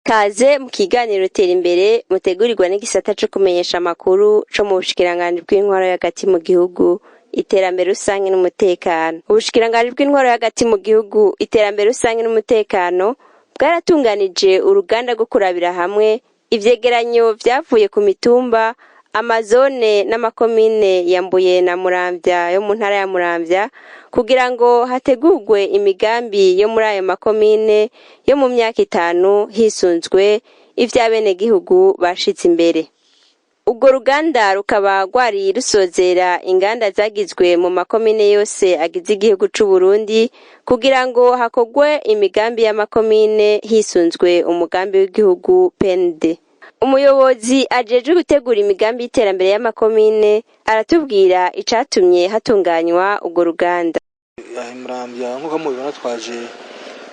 Kaze mu kiganiro tera imbere mutegurirwa n'igisata cyo kumenyesha amakuru cyo mu bushikiranganje bw'intwaro y'agati mu gihugu iterambere rusange n'umutekano. Ubushikiranganje bw'intwaro y'agati mu gihugu iterambere rusange n'umutekano bwaratunganije uruganda rwo kurabira hamwe ivyegeranyo vyavuye ku mitumba, amazone n'amakomine ya Mbuye na Muramvya yo mu ntara ya Muramvya kugira ngo hategurwe imigambi yo muri ayo makomine yo mu myaka 5 hisunzwe ivy'abenegihugu bashitse imbere. Ubwo ruganda rukaba rwari rusozera inganda zagizwe mu makomine yose agize igihugu c'u Burundi kugira ngo hakogwe imigambi y'amakomine hisunzwe umugambi w'igihugu PND. Umuyobozi ajejwe gutegura imigambi y'iterambere y'amakomine aratubwira icatumye hatunganywa ubwo ruganda. Muramvya nkuko mubibona twaje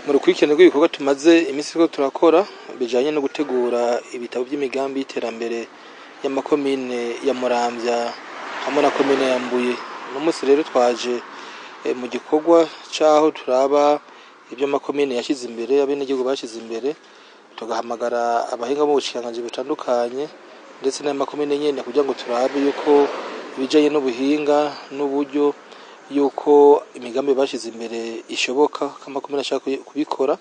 mu rukurikirane rw'ibikorwa tumaze imisi ko turakora bijanye no gutegura ibitabo by'imigambi y'iterambere y'amakomine ya Muramvya hamwe na komine ya Mbuye. No musi rero twaje mu gikorwa caho turaba ibyo makomine yashize imbere abenegihugu bashize imbere tugahamagara abahinga mu bushikiranganje bitandukanye ndetse n'amakomine nyene kugira ngo turabe yuko ibijanye n'ubuhinga n'uburyo yuko imigambi bashize imbere ishoboka kamakomine ashaka kubikora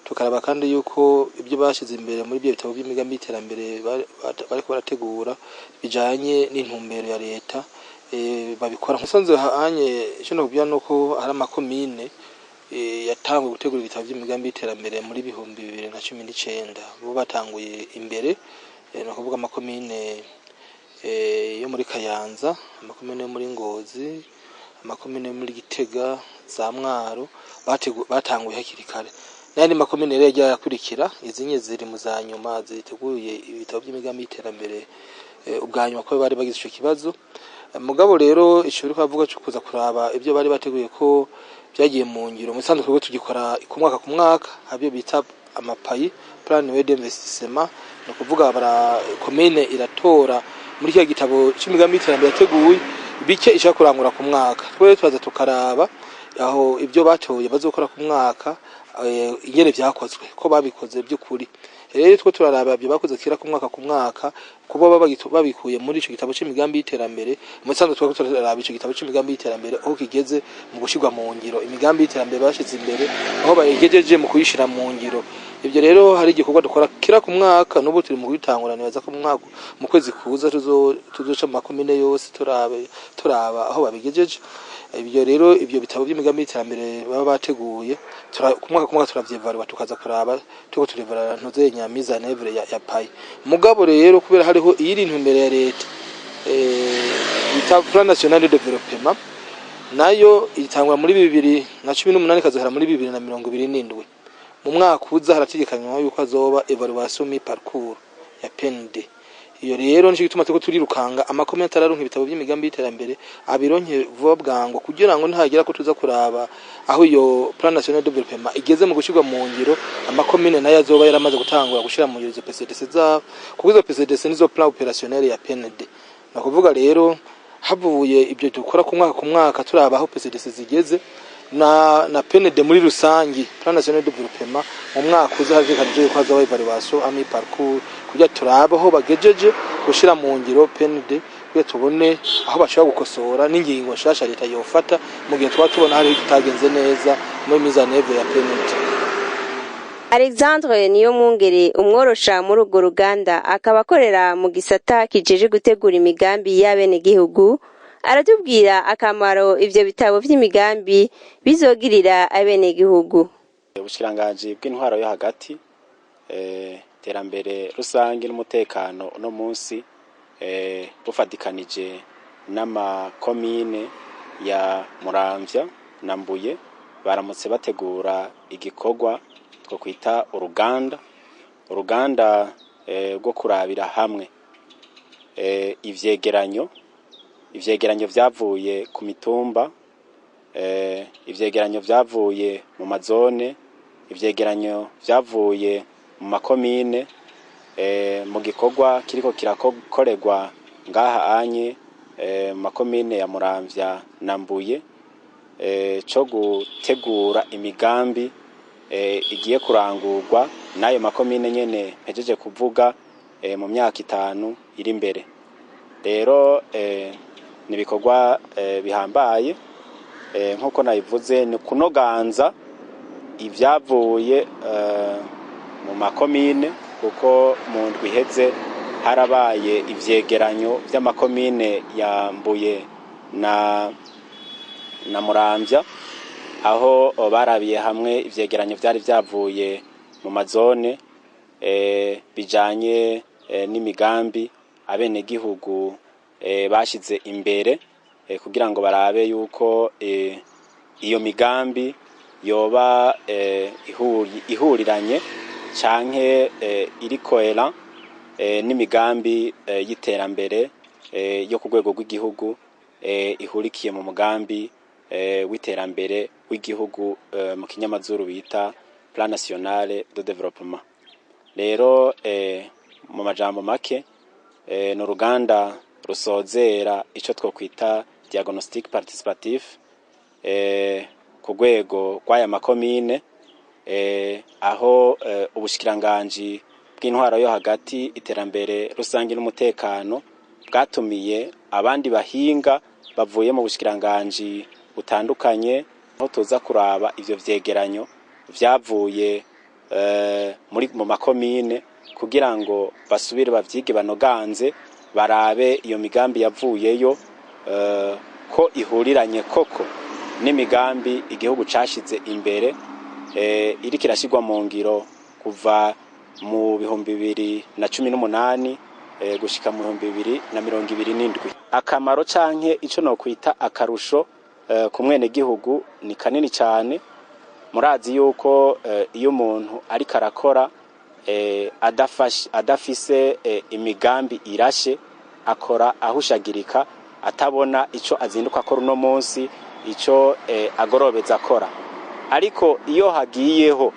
tukaraba kandi yuko ibyo bashize imbere muri byo bitabo by'imigambi y'iterambere bariko barategura bijanye n'intumbero ya leta babikora. Musanze hanye cyo kubya nuko hari amakomine yatangwe gutegura ibitabo by'imigambi y'iterambere muri 2019 bo batanguye imbere no kuvuga amakomine yo muri Kayanza, amakomine yo muri Ngozi, amakomine yo muri Gitega, za Mwaro batanguye hakiri kare. Nandi makomine rero yakurikira izinye ziri mu za nyuma ziteguye ibitabo by'imigambi y'iterambere ubwanyuma ko bari bagize ico kibazo. Mugabo rero ico uri kuvuga cyo kuza kuraba ibyo bari bateguye ko byagiye mu ngiro musanzwe ko tugikora ku mwaka abyo bita amapayi plan d'investissement no kuvuga bara komine iratora muri cyo gitabo cy'imigambi y'iterambere yateguye bike ishaka kurangura ku mwaka. Twere twaza tukaraba aho ibyo batoye bazokora ku mwaka ingene vyakozwe ko babikoze by'ukuri. Rero two turaraba byo bakoze kira ku mwaka kubo babikuye muri ico gitabo c'imigambi y'iterambere musanzwe two turaraba ico gitabo c'imigambi y'iterambere aho kigeze mu gushirwa mu ngiro imigambi y'iterambere bashize imbere aho bayigejeje mu kuyishira mu ngiro. Ibyo rero hari igikorwa dukora kira ku mwaka n'ubu turi mu bitangurana baza ku mwaka mu kwezi kuza tuzoca mu makomine yose turaba aho babigejeje. Ibyo rero ibyo bitabo by'imigambi y'iterambere baba bateguye ku mwaka turavyevarwa tukaza kuraba tuko turevara ntuze ngenamigambi evre ya payi. Mugabo rero kubera hariho iyiri intumbero ya leta bita plan national de développement nayo itangwa muri 2018 kazahera muri 2027. Mu mwaka uza harategekanywa yuko azoba evaluation mi parcours ya PND. Iyo rero nico gituma tuko turirukanga amakomine araronka ibitabo by'imigambi y'iterambere abironke vuba bwango kugira ngo ntihagera ko tuza kuraba aho iyo plan national de développement igeze mu gushirwa mu ngiro amakomine nayo azoba yaramaze gutangura gushira mu ngiro izo PCDC za kuko izo PCDC nizo plan opérationnel ya PND. Nakuvuga rero havuye ibyo dukora ku mwaka turaba aho PCDC zigeze na PND muri rusangi plan national de développement mu mwaka uza hazekanije ko hazabaye evaluation ami parcours kujya turaba aho bagejeje gushira mu ngiro PND kugira tubone aho bashaka gukosora n'ingingo nshasha leta yofata mu gihe tubona hari kitagenze neza muri mizaneve ya PND. Alexandre niyo mwungere umworosha muri urwo ruganda akaba akorera mu gisata kijeje gutegura imigambi y'abenegihugu aratubwira akamaro ivyo bitabo vy'imigambi bizogirira abenegihugu. Ubushikiranganje bw'intwaro yo hagati terambere rusange n'umutekano no munsi bufadikanije n'amakomine ya Muramvya na Mbuye baramutse bategura igikorwa two kwita uruganda rwo kurabira hamwe ivyegeranyo vyavuye ku mitumba, ivyegeranyo vyavuye mu mazone, ivyegeranyo vyavuye mu makomine, mu gikorwa kiriko kirakorerwa ngaha anye makomine ya Muramvya na Mbuye, co gutegura imigambi igiye kurangurwa n'ayo makomine nyene mpejeje kuvuga mu myaka 5 iri imbere. Rero ni bikorwa bihambaye, nkuko nabivuze ni kunoganza ivyavuye mu makomine, kuko mu ndwi iheze harabaye ivyegeranyo vy'amakomine ya Mbuye na Muramvya, aho barabiye hamwe ivyegeranyo vyari vyavuye mu mazone bijanye n'imigambi abene gihugu bashize imbere, kugira ngo barabe yuko iyo migambi yoba ihuriranye canke iri cohérent n'imigambi y'iterambere yo ku rwego rw'igihugu ihurikiye mu mugambi w'iterambere w'igihugu mu kinyamazuru bita Plan National de Développement. Rero mu majambo make n'uruganda rusozera ico twokwita diagnostic participatif ku rwego rw'aya makomine, aho ubushikiranganji bw'intwaro yo hagati, iterambere rusangi n'umutekano bwatumiye abandi bahinga bavuye mu bushikiranganji butandukanye, aho tuza kuraba ivyo vyegeranyo vyavuye mu makomine, kugira ngo basubire bavyige banoganze, barabe iyo migambi yavuyeyo ko ihuriranye koko n'imigambi igihugu cashize imbere, iri kirashirwa mu ngiro kuva mu 2018 gushika mu 2027. Akamaro canke ico no kwita akarusho ku mwene gihugu ni kanini cyane. Murazi yuko iyo umuntu ari karakora adafise imigambi irashe, akora ahushagirika, atabona ico azinduka akora uno munsi, ico agorobeza akora. Ariko iyo hagiyeho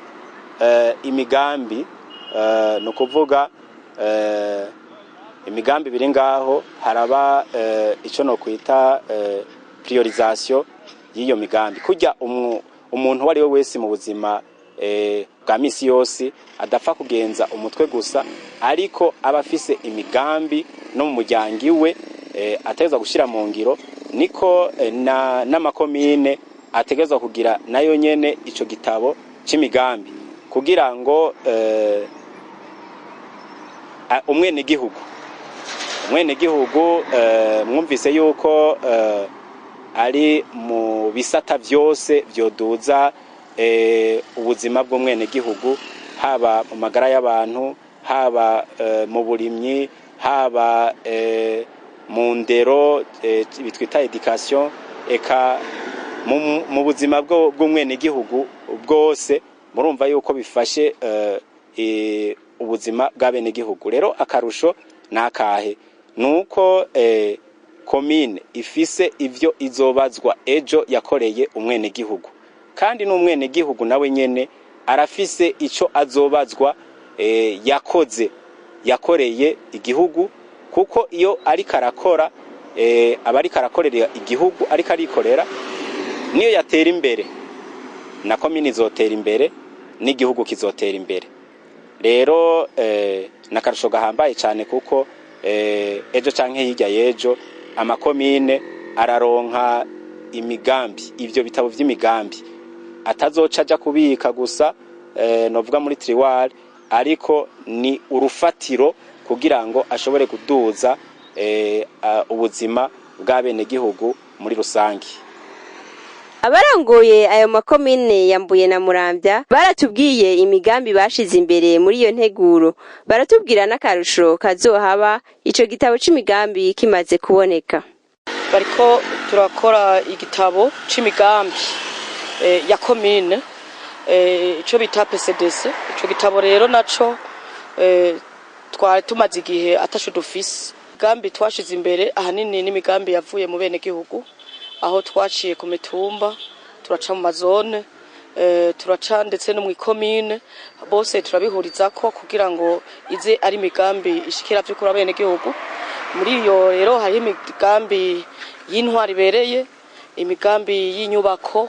imigambi, no kuvuga imigambi biri ngaho, haraba ico no kwita priorisation y'iyo migambi, kujya umuntu wari we wese mu buzima bwa misi yose adafa kugenza umutwe gusa, ariko abafise imigambi no mu muryango iwe ategeza gushira mu ngiro, niko n'amakomine ategeza kugira nayo nyene ico gitabo c'imigambi, kugira ngo umwene gihugu mwumvise yuko ari mu bisata vyose vyoduza ubuzima bw'umwene gihugu, haba mu magara y'abantu, haba mu burimyi, haba mu ndero bitwita education, eka mu buzima bw'umwene gihugu bwose. Murumva yuko bifashe ubuzima bw'abene gihugu. Rero akarusho nakahe nuko komine ifise ivyo izobazwa ejo yakoreye umwene gihugu, kandi n'umwene gihugu nawe nyene arafise ico azobazwa yakoreye igihugu, kuko iyo ari karakora abari karakorera igihugu ariko arikorera, niyo yatera imbere na komine izotera imbere, n'igihugu kizotera imbere. Rero nakarusho gahambaye cyane, kuko ejo canke hirya yejo amakomine araronka imigambi, ivyo bitabo vy'imigambi atazoca aja kubika gusa novuga muri tiroir, ariko ni urufatiro kugira ngo ashobore kuduza ubuzima bw'abene gihugu muri rusangi. Abarangoye ayo makomine ya Mbuye na Muramvya baratubwiye imigambi bashize imbere muri iyo nteguro, baratubwira n'akarusho kazohaba ico gitabo c'imigambi kimaze kuboneka. Bariko turakora igitabo c'imigambi ya komine, ico bita PCDC. Ico gitabo rero naco twari tumaze igihe atasho dufise, imigambi twashize imbere ahanini n'imigambi yavuye mu bene gihugu, aho twaciye ku mitumba turaca mu mazone, turaca ndetse no mu ikomine, bose turabihuriza ko kugira ngo ize ari imigambi ishikira by'ukuri abene gihugu. Muri iyo rero hari imigambi y'intwari bereye, imigambi y'inyubako,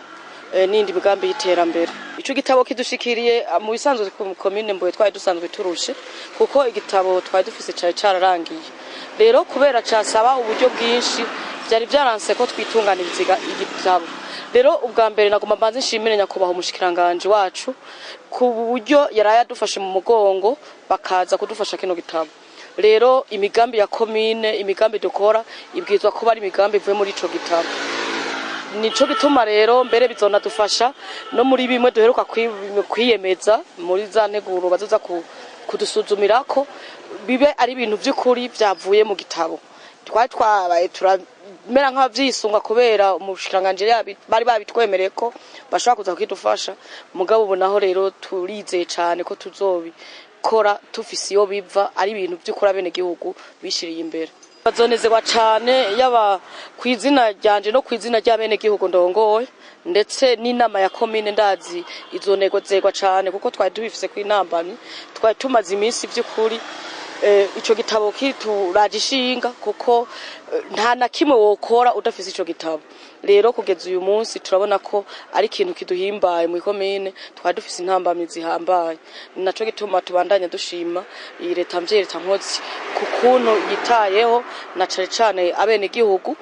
n'indi migambi y'iterambere. Ico gitabo kidushikiriye mu bisanzwe ku komine Mbuye twari dusanzwe turushe, kuko igitabo twari dufise cyari cararangiye. Rero kubera casaba uburyo bwinshi, byari byaranse ko twitunganiriza igitabo. Rero ubwa mbere nagomba mbanze nshimire nyakubahwa umushikiranganje wacu ku buryo yaraye adufashe mu mugongo bakaza kudufasha kino gitabo. Rero imigambi ya komine, imigambi dukora ibwizwa kuba ari imigambi ivuye muri ico gitabo. Nico gituma rero mbere bizonadufasha no muri bimwe duheruka kwiyemeza muri za nteguro bazoza kudusuzumirako bibe ari ibintu by'ukuri byavuye mu gitabo. Twabaye turamera nk'abavyisunga kubera umushikiranganje bari babitwemereye ko bashaka kuza kudufasha, mugabo ubonaho rero turizeye cyane ko tuzobikora tufise iyo biva ari ibintu by'ukuri abene gihugu bishiriye imbere. Bazonezerwa cyane yaba kwizina ryanje no kwizina ry'abene gihugu ndongoye, ndetse n'inama ya komine ndazi izonegozerwa cyane kuko twari tubifise kw'intambamyi, twari tumaze iminsi by'ukuri ico gitabo kituragishinga kuko nta na kimwe wokora udafise ico gitabo. Rero kugeza uyu munsi turabona ko ari ikintu kiduhimbaye mu komine, twari dufise intambamyi zihambaye. Naco gituma tubandanya dushima iyi leta mvye leta nkozi kukuntu yitayeho na cane abene gihugu,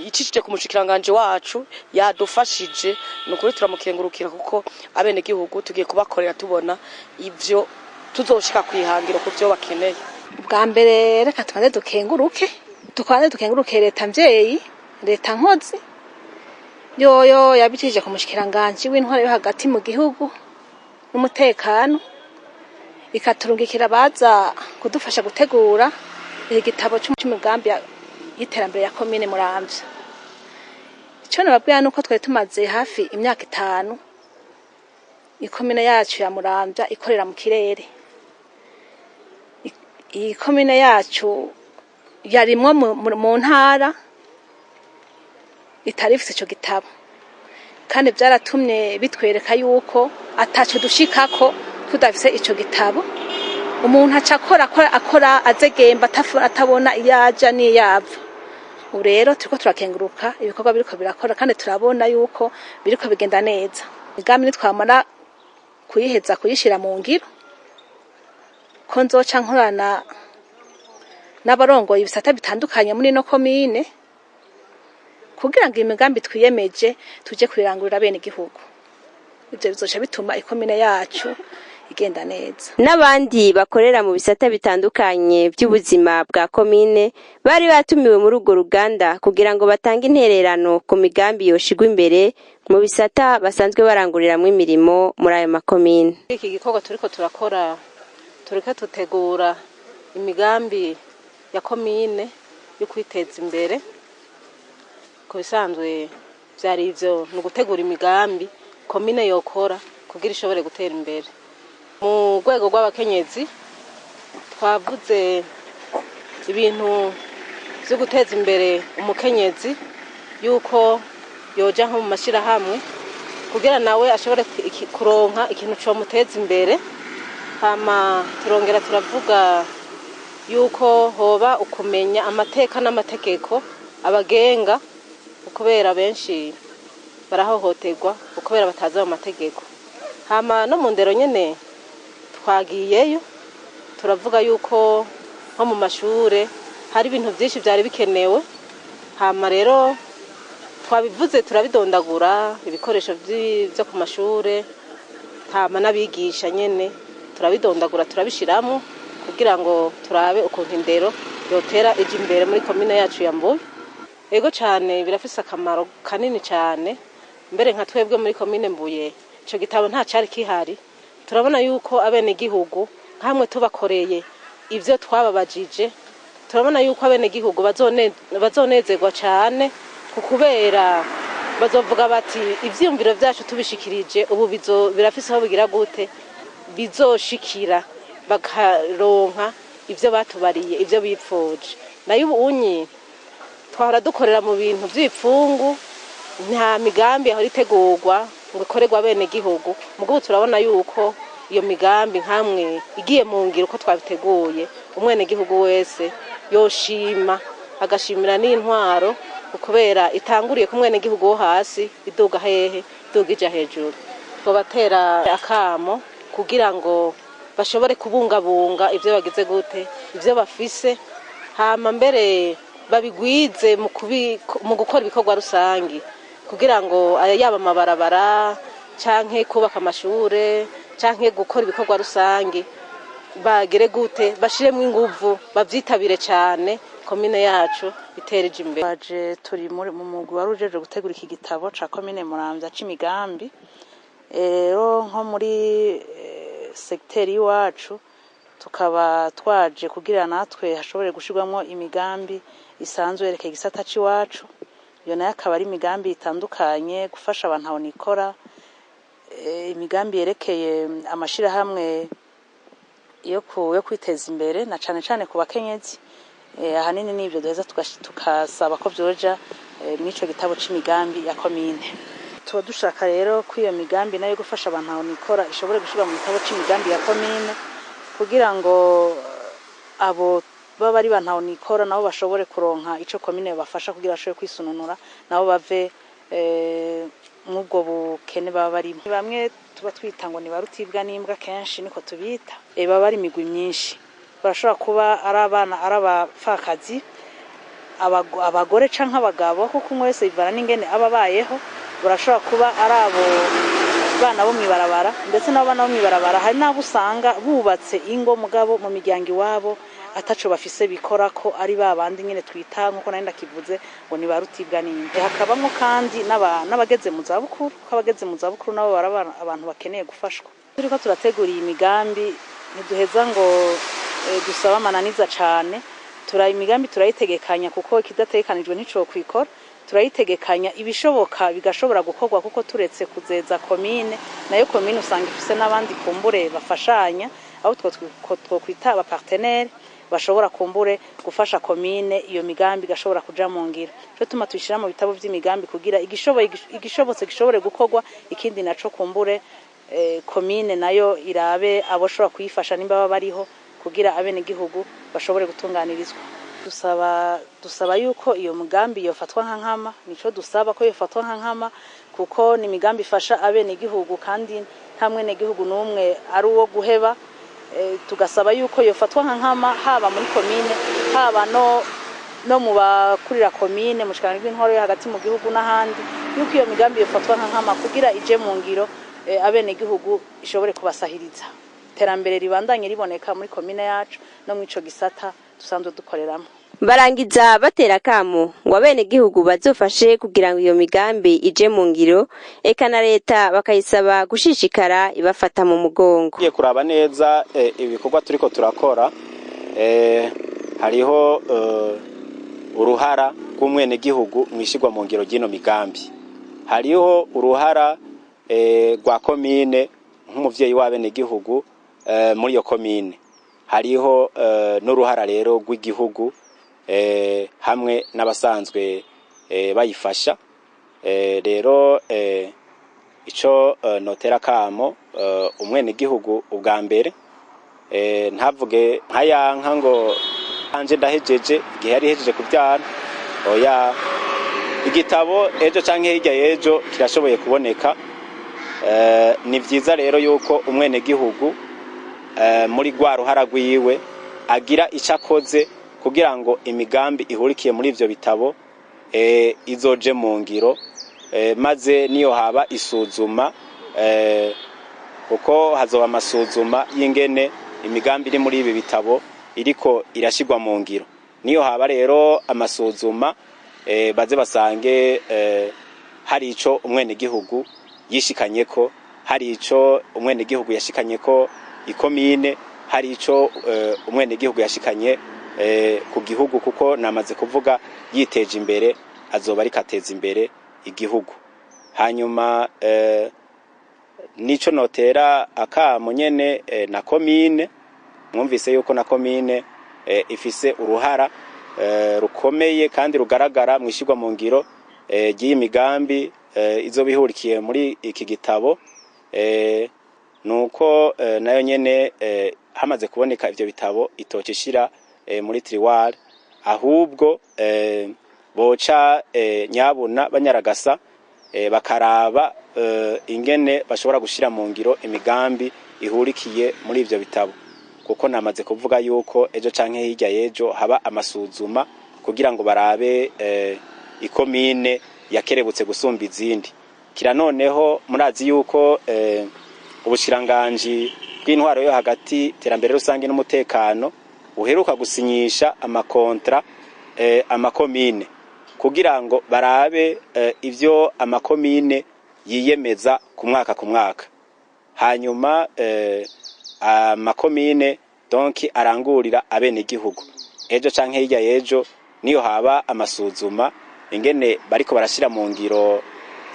icishije ku mushikiranganje wacu yadufashije, nukuri turamukengurukira kuko abene gihugu tugiye kubakorera tubona ivyo tuzoshika kwihangiro ku byo bakeneye. Bwa mbere reka tubanze dukenguruke leta mvyeyi, leta nkozi yoyo yabicishije ku mushikiranganje w'intwara yo hagati mu gihugu n'umutekano, ikaturungikira baza kudufasha gutegura igitabo cy'imigambi y'iterambere ya komine Muramvya. Ico nababwira nuko twari tumaze hafi imyaka 5 ikomine yacu ya Muramvya ikorera mu kirere. Iyi komine yacu yarimwo mu ntara itarifise ico gitabo, kandi byaratumye bitwereka yuko ataco dushikako tudafise ico gitabo. Umuntu aca akora azegemba atabona iyaja n'iyava. Ubu rero turiko turakenguruka ibikorwa biriko birakora, kandi turabona yuko biriko bigenda neza. Imigambi nitwamara kuyiheza kuyishira mu ngiro, ko nzoca nkorana n'abarongoye ibisata bitandukanye muri no komine kugira ngo imigambi twiyemeje tuje kwirangurira bene gihugu. Ivyo bizoca bituma ikomine yacu igenda neza. N'abandi bakorera mu bisata bitandukanye by'ubuzima bwa komine bari batumiwe muri urwo ruganda kugira ngo batange intererano ku migambi yoshigwa imbere mu bisata basanzwe baranguriramwe imirimo muri ayo makomine. Iki gikorwa turiko turakora, turiko tutegura imigambi ya komine yo kwiteza imbere. Ku bisanzwe byari ivyo no gutegura imigambi komine yokora kugira ishobore gutera imbere. Mu rwego rw'abakenyezi twavuze ibintu byo guteza imbere umukenyezi, yuko yoja nko mu mashirahamwe kugira nawe ashobore kuronka ikintu cyo muteza imbere. Hama turongera turavuga yuko hoba ukumenya amateka n'amategeko abagenga, ukubera benshi barahohoterwa ukubera bataza mu mategeko. Hama no mu ndero nyene twagiyeyo turavuga yuko nko mu mashure hari ibintu byinshi byari bikenewe. Hama rero twabivuze turabidondagura ibikoresho byo ku mashure, hama n'abigisha nyene turabidondagura turabishiramo kugira ngo turabe ukuntu indero yotera eje imbere muri komine yacu ya Mbuye. Ego cyane birafise akamaro kanini cyane, mbere nka twebwe muri komine Mbuye ico gitabo nta cari kihari. Turabona yuko abene gihugu nkamwe tubakoreye ivyo twababajije, turabona yuko abene gihugu bazonezerwa cyane kukubera bazovuga bati ivyumviro vyacu tubishikirije ubu birafise aho bigira gute bizoshikira, bakaronka ivyo batubariye ivyo bipfuje. Nayo ubunyi twahora dukorera mu bintu vy'ipfungu, nta migambi aho ritegurwa ngo ikorerwa bene gihugu. Mugabo turabona yuko iyo migambi nkamwe igiye mu ngiro uko twabiteguye, umwene gihugu wese yoshima agashimira n'intwaro kubera itanguriye ku mwene gihugu wo hasi iduga hehe iduga ija hejuru. Batera akamo kugira ngo bashobore kubungabunga ivyo bagize gute ivyo bafise, hama mbere babigwize mu gukora ibikorwa rusangi kugira ngo yaba amabarabara canke kubaka amashure canke gukora ibikorwa rusangi bagere gute bashiremo inguvu bavyitabire cyane. Komine yacu itereje imbere. Baje turi mu mugwi warujeje gutegura iki gitabo ca komine Muramvya c'imigambi. Rero nko muri secteur iwacu tukaba twaje kugira natwe hashobore gushirwamo imigambi isanzwe yerekeye igisata c'iwacu. Iyo nayo akaba ari imigambi itandukanye gufasha abantu aho nikora, imigambi yerekeye amashirahamwe yo kwiteza imbere na cane cane ku bakenyezi. Ahanini n'ivyo duheza tukasaba ko vyoja mw'ico gitabo c'imigambi ya komine. Tuba dushaka rero ko iyo migambi nayo gufasha abantu aho nikora ishobore gushirwa mu gitabo c'imigambi ya komine kugira ngo abo baba ari bantu aho nikora nabo bashobore kuronka ico komine bafasha kugira bashobore kwisununura nabo bave mubwo bukene baba barimo. Bamwe tuba twita ngo ni barutibwa n'imbwa, kenshi niko tubita. Baba bari imigwi myinshi, barashobora kuba ari abana ari abapfakazi, abagore canke abagabo, kuko umwe wese bivana n'ingene ababayeho. Barashobora kuba ari abo bana bo mwibarabara, ndetse n'abo bana bo mwibarabara hari n'abo usanga bubatse ingo mugabo mu miryango iwabo ataco bafise bikora ko ari babandi nyene twita nkuko nari ndakivuze ngo ni barutibwa n'imbe. Hakabamo kandi n'abageze mu zabukuru, ko abageze mu zabukuru nabo barabana abantu bakeneye gufashwa. Turiko turategura iyi migambi ntiduheza ngo dusaba amananiza cane, imigambi turayitegekanya kuko ikidategekanijwe ntico kwikora. Turayitegekanya ibishoboka bigashobora gukorwa kuko turetse kuzeza komine, nayo komine usanga ifise n'abandi kumbure bafashanya, aho twokwita aba partenaire bashobora kumbure gufasha komine iyo migambi gashobora kuja mu ngiro. Cyo tuma twishira mu bitabo vy'imigambi kugira igishobotse gishobore gukorwa, ikindi naco kumbure komine nayo irabe aboshobora kuyifasha nimba baba bariho kugira abene gihugu bashobore gutunganirizwa. Dusaba yuko iyo mugambi yofatwa nka nkama, nico dusaba ko yofatwa nka nkama kuko ni migambi ifasha abene gihugu kandi hamwe ne gihugu numwe ari uwo guheba. Tugasaba yuko yofatwa nka nkama haba muri komine haba no mu bakurira komine mu shikana rw'intwaro yo hagati mu gihugu n'ahandi, yuko iyo migambi yofatwa nka nkama kugira ije mu ngiro abene gihugu ishobore kubasahiriza terambere ribandanye riboneka muri komine yacu no mwico gisata dusanzwe dukoreramo. Barangiza batera kamo ngo abene gihugu bazofashe kugira ngo iyo migambi ije mu ngiro, eka na leta bakayisaba gushishikara ibafata mu mugongo. Giye kuraba neza ibikorwa turiko turakora, hariho uruhara rw'umwene gihugu mwishigwa mu ngiro gino migambi. Hariho uruhara rwa komine nk'umuvyeyi w'abene gihugu muri iyo komine. Hariho n'uruhara rero rw'igihugu hamwe n'abasanzwe bayifasha. Rero ico notera kamo umwene gihugu ubwa mbere ntavuge nkayanka ngo anje ndahejeje igihe yari hejeje kubyana. Oya, igitabo ejo canke hirya yejo kirashoboye kuboneka. Ni vyiza rero yuko umwene gihugu muri gwa ruhara rwiwe agira icakoze kugira ngo imigambi ihurikiye muri ivyo bitabo izoje mu ngiro, maze niyo haba isuzuma kuko hazoba amasuzuma y'ingene imigambi iri muri ibi bitabo iriko irashigwa mu ngiro. Niyo haba rero amasuzuma baze basange hari ico umwene gihugu yishikanyeko, hari ico umwene gihugu yashikanyeko ikomine, hari ico umwene gihugu yashikanye ku gihugu, kuko namaze kuvuga yiteje imbere azoba ari kateza imbere igihugu. Hanyuma nico notera akamo nyene na komine, mwumvise yuko na komine ifise uruhara rukomeye kandi rugaragara mu ishigwa mu ngiro ry'iyi migambi izo bihurikiye muri iki gitabo, nuko nayo nyene hamaze kuboneka ivyo bitabo itocishira muri tiruwari, ahubwo boca nyabuna banyaragasa bakaraba ingene bashobora gushira mu ngiro imigambi ihurikiye muri ivyo bitabo, kuko namaze kuvuga yuko ejo canke hirya yejo haba amasuzuma kugira ngo barabe ikomine yakerebutse gusumba izindi. Kira noneho murazi yuko ubushiranganji bw'intwaro yo hagati, terambere rusange n'umutekano uheruka gusinyisha amakontra amakomine kugira ngo barabe ivyo amakomine yiyemeza ku mwaka, hanyuma amakomine donc arangurira abene gihugu. Ejo canke hirya yejo niyo haba amasuzuma ingene bariko barashira mu ngiro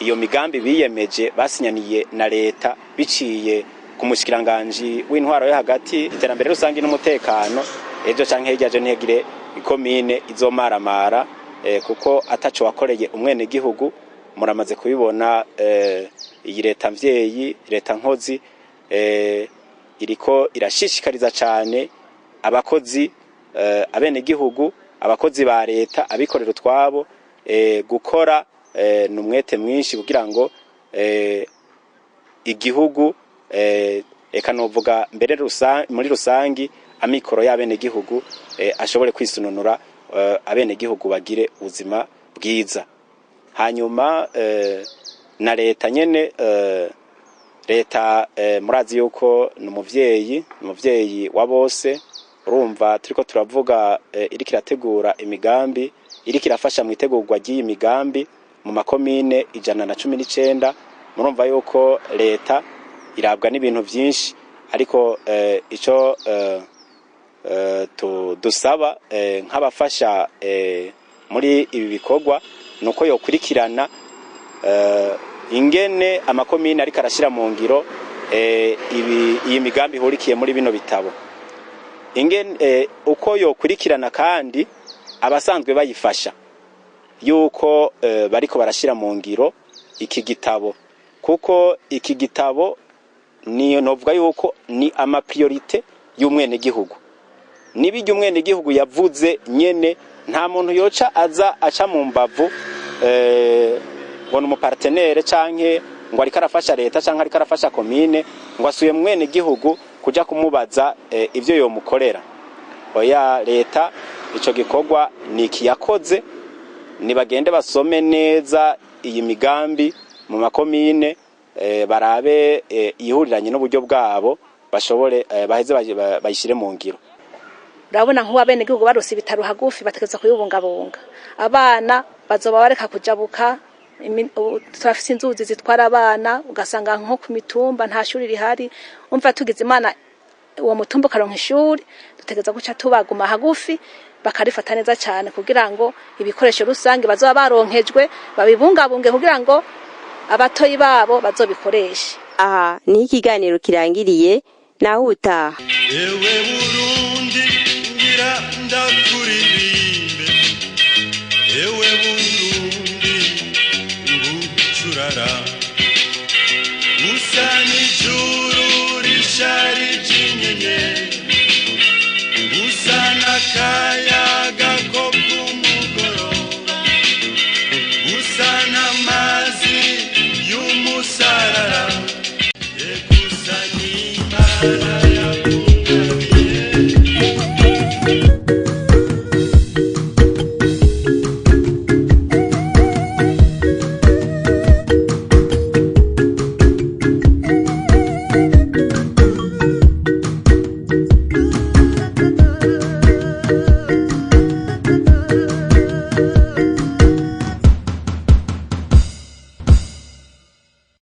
iyo migambi biyemeje basinyaniye na leta biciye ku mushikiranganje w'intwaro yo hagati, iterambere rusange n'umutekano. Ejo canke hirya je ntegire ikomine izomaramara kuko ataco wakoreye umwene gihugu. Muramaze kubibona iyi leta mvyeyi, leta nkozi iriko irashishikariza cane abakozi abene gihugu, abakozi ba leta, abikorera utwabo gukora numwete mwinshi kugira ngo igihugu eka novuga mbere muri rusangi amikoro y'abene gihugu ashobore kwisununura, abene gihugu bagire ubuzima bwiza. Hanyuma na leta nyene leta murazi yuko n'umuvyeyi wa bose. Urumva turiko turavuga iriko irategura imigambi, iriko irafasha mu itegurwa ry'iyi migambi mu makomine 119. Murumva yuko leta irabwa n'ibintu vyinshi, ariko ico dusaba nk'abafasha muri ibi bikorwa nuko yokurikirana ingene amakomine ariko arashira mu ngiro iyi migambi ihurikiye muri bino bitabo, ingene uko yokurikirana kandi abasanzwe bayifasha yuko bariko barashira mu ngiro iki gitabo, kuko iki gitabo niyo novuga yuko ni ama priorite y'umwene gihugu. Nibijye umwene gihugu yavuze nyene, nta muntu yoca aca mu mbavu ngo n'umupartenere canke ngo ariko arafasha leta canke ariko arafasha komine ngo asuye mwene gihugu kuja kumubaza ivyo yomukorera. Oya, leta ico gikorwa ni kiyakoze, nibagende basome neza iyi migambi mu makomine barabe ihuriranye n'uburyo bwabo bashobore baheze bayishire mu ngiro. Urabona nkuba bene gihugu barose ibitaro hagufi bategeza kuyubungabunga, abana bazoba bareka kujabuka, turafise inzuzi zitwara abana ugasanga nko ku mitumba nta shuri rihari. Umva tugize Imana uwo mutumba karonka ishuri, dutegeza guca tubaguma hagufi bakarifata neza cyane kugira ngo ibikoresho rusange bazoba baronkejwe babibungabunge kugira ngo abatoyi babo bazobikoreshe. Aha ni ikiganiro kirangiriye, naho utaha. Ewe Burundi ngira ndakuririmbe, ewe Burundi ngucurara, usa n'ijuru rishari ry'inyenyeri, usa n'akayaga ko kumugoroba, usa n'amazi y'umusarara, ekusa n'Imana.